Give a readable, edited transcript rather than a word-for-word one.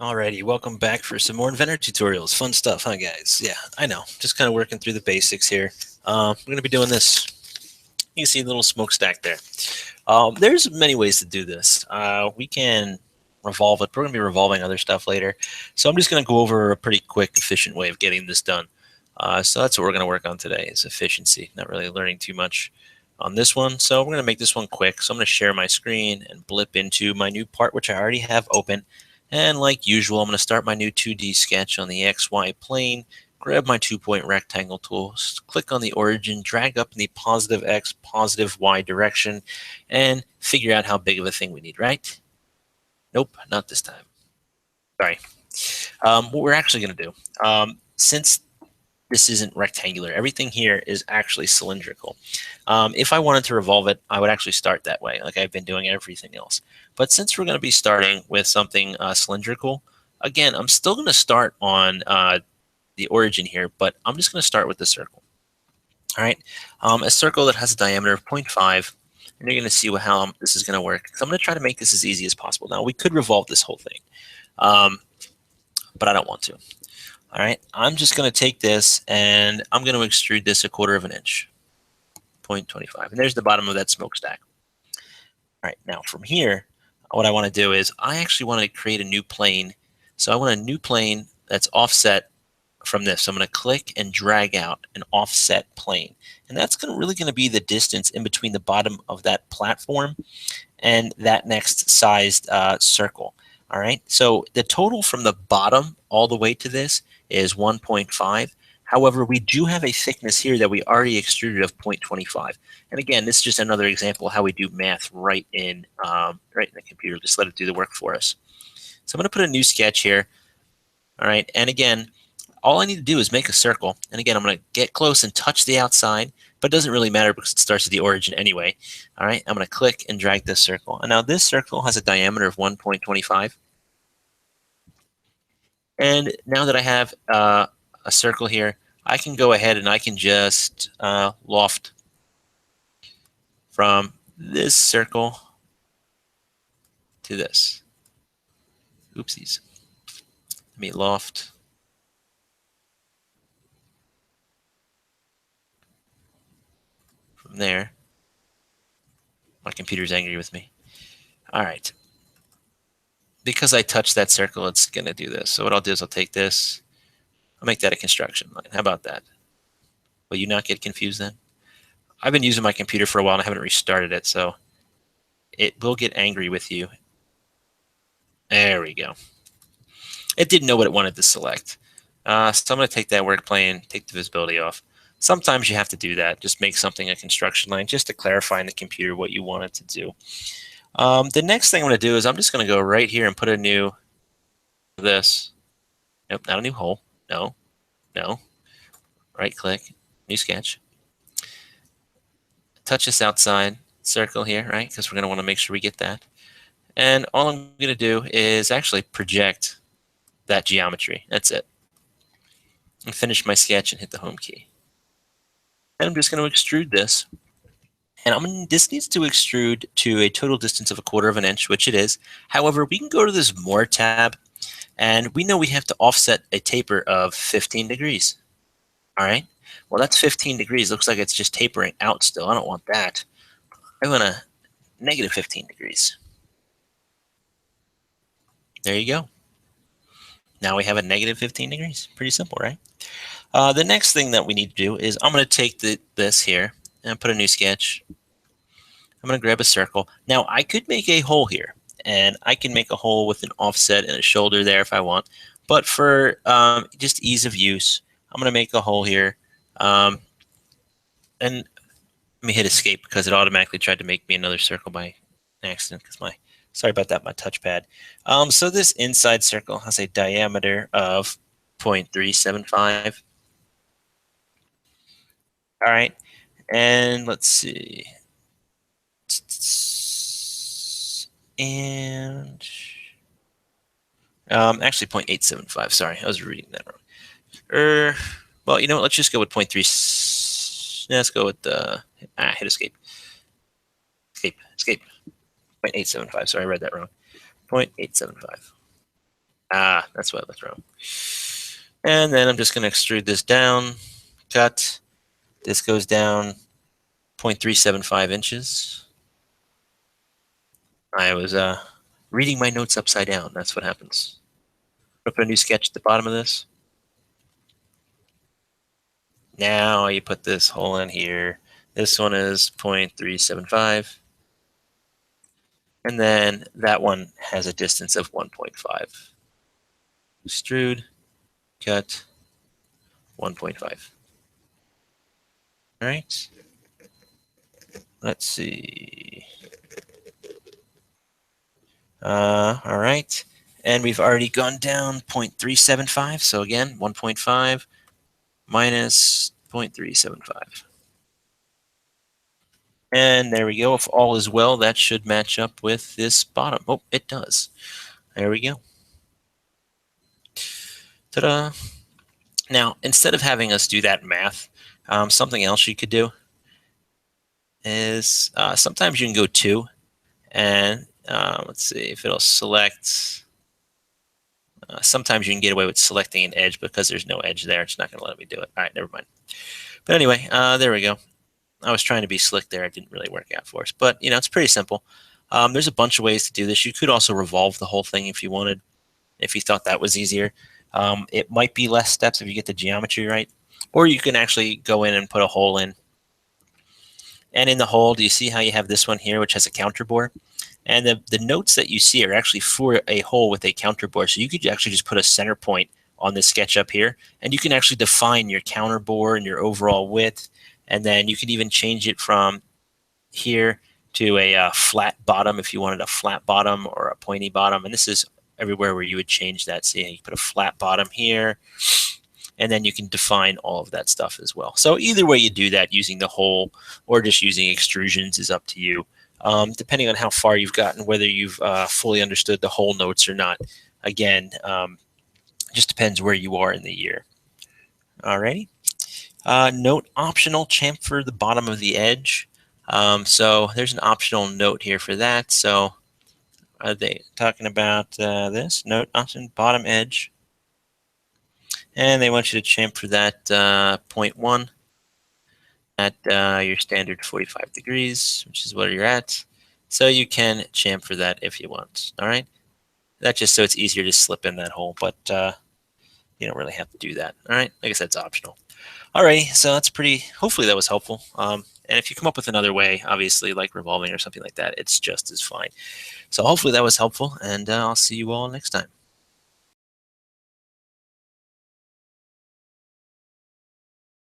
Alrighty, welcome back for some more Inventor tutorials. Fun stuff, huh, guys? Yeah, I know. Just kind of working through the basics here. We're going to be doing this. You can see the little smokestack there. There's many ways to do this. We can revolve it. We're going to be revolving other stuff later. So I'm just going to go over a pretty quick, efficient way of getting this done. So that's what we're going to work on today is efficiency. Not really learning too much on this one. So we're going to make this one quick. So I'm going to share my screen and blip into my new part, which I already have open. And like usual, I'm going to start my new 2D sketch on the XY plane, grab my 2-point rectangle tool, click on the origin, drag up in the positive X, positive Y direction, and figure out how big of a thing we need, right? Nope, not this time. Sorry. What we're actually going to do, since this isn't rectangular, everything here is actually cylindrical. If I wanted to revolve it, I would actually start that way, like I've been doing everything else. But since we're going to be starting with something cylindrical, again, I'm still going to start on the origin here, but I'm just going to start with the circle. All right, a circle that has a diameter of 0.5, and you're going to see how this is going to work. So I'm going to try to make this as easy as possible. Now, we could revolve this whole thing, but I don't want to. All right, I'm just going to take this and I'm going to extrude this 1/4 of an inch, 0.25. And there's the bottom of that smokestack. All right, now from here, what I want to do is I actually want to create a new plane. So I want a new plane that's offset from this. So I'm going to click and drag out an offset plane. And that's really going to be the distance in between the bottom of that platform and that next sized circle. All right, so the total from the bottom all the way to this is 1.5. However, we do have a thickness here that we already extruded of 0.25. And again, this is just another example of how we do math right in the computer. Just let it do the work for us. So I'm going to put a new sketch here. All right, and again, all I need to do is make a circle. And again, I'm going to get close and touch the outside, but it doesn't really matter because it starts at the origin anyway. All right, I'm going to click and drag this circle. And now this circle has a diameter of 1.25. And now that I have a circle here, I can go ahead and I can just loft from this circle to this. Oopsies. Let me loft. From there. My computer's angry with me. All right. Because I touched that circle, it's going to do this. So what I'll do is I'll take this. I'll make that a construction line. How about that? Will you not get confused then? I've been using my computer for a while and I haven't restarted it, so it will get angry with you. There we go. It didn't know what it wanted to select. So I'm going to take that work plane, take the visibility off. Sometimes you have to do that. Just make something a construction line just to clarify in the computer what you want it to do. The next thing I'm going to do is I'm just going to go right here and put a new this. Nope, not a new hole. No. Right click, new sketch. Touch this outside circle here, right? Because we're going to want to make sure we get that. And all I'm going to do is actually project that geometry. That's it. And finish my sketch and hit the home key. And I'm just going to extrude this. And this needs to extrude to a total distance of 1/4 of an inch, which it is. However, we can go to this More tab, and we know we have to offset a taper of 15 degrees. All right. Well, that's 15 degrees. Looks like it's just tapering out still. I don't want that. I want a negative 15 degrees. There you go. Now we have a negative 15 degrees. Pretty simple, right? The next thing that we need to do is I'm going to take this here and put a new sketch. I'm going to grab a circle. Now, I could make a hole here, and I can make a hole with an offset and a shoulder there if I want. But for just ease of use, I'm going to make a hole here. And let me hit escape because it automatically tried to make me another circle by accident. Because sorry about that, my touchpad. So this inside circle has a diameter of 0.375. All right, and let's see. And actually 0.875. Sorry, I was reading that wrong. Well, you know what? Let's just go with 0.3. Let's go with hit escape. Escape. 0.875. Sorry, I read that wrong. 0.875. Ah, that's what was wrong. And then I'm just going to extrude this down, cut. This goes down 0.375 inches. I was reading my notes upside down. That's what happens. Put a new sketch at the bottom of this. Now you put this hole in here. This one is 0.375. And then that one has a distance of 1.5. Extrude, cut, 1.5. All right. Let's see. All right. And we've already gone down 0.375. So again, 1.5 minus 0.375. And there we go. If all is well, that should match up with this bottom. Oh, it does. There we go. Ta-da. Now, instead of having us do that math, something else you could do is sometimes you can go 2. And let's see if it'll select. Sometimes you can get away with selecting an edge because there's no edge there. It's not going to let me do it. All right, never mind. But anyway, there we go. I was trying to be slick there. It didn't really work out for us. But, it's pretty simple. There's a bunch of ways to do this. You could also revolve the whole thing if you wanted, if you thought that was easier. It might be less steps if you get the geometry right. Or you can actually go in and put a hole in. And in the hole, do you see how you have this one here, which has a counter bore? And the notes that you see are actually for a hole with a counter bore. So you could actually just put a center point on this sketch up here, and you can actually define your counter bore and your overall width. And then you can even change it from here to a flat bottom if you wanted a flat bottom or a pointy bottom. And this is everywhere where you would change that. See, you put a flat bottom here, and then you can define all of that stuff as well. So either way you do that, using the hole or just using extrusions, is up to you. Depending on how far you've gotten, whether you've fully understood the hole notes or not. Again, just depends where you are in the year. Alrighty. Note optional chamfer the bottom of the edge. So there's an optional note here for that. So are they talking about this? Note option bottom edge. And they want you to chamfer that 0.1 at your standard 45 degrees, which is where you're at. So you can chamfer that if you want. All right. That's just so it's easier to slip in that hole, but you don't really have to do that. All right. Like I said, it's optional. All right. So that's hopefully that was helpful. And if you come up with another way, obviously like revolving or something like that, it's just as fine. So hopefully that was helpful, and I'll see you all next time.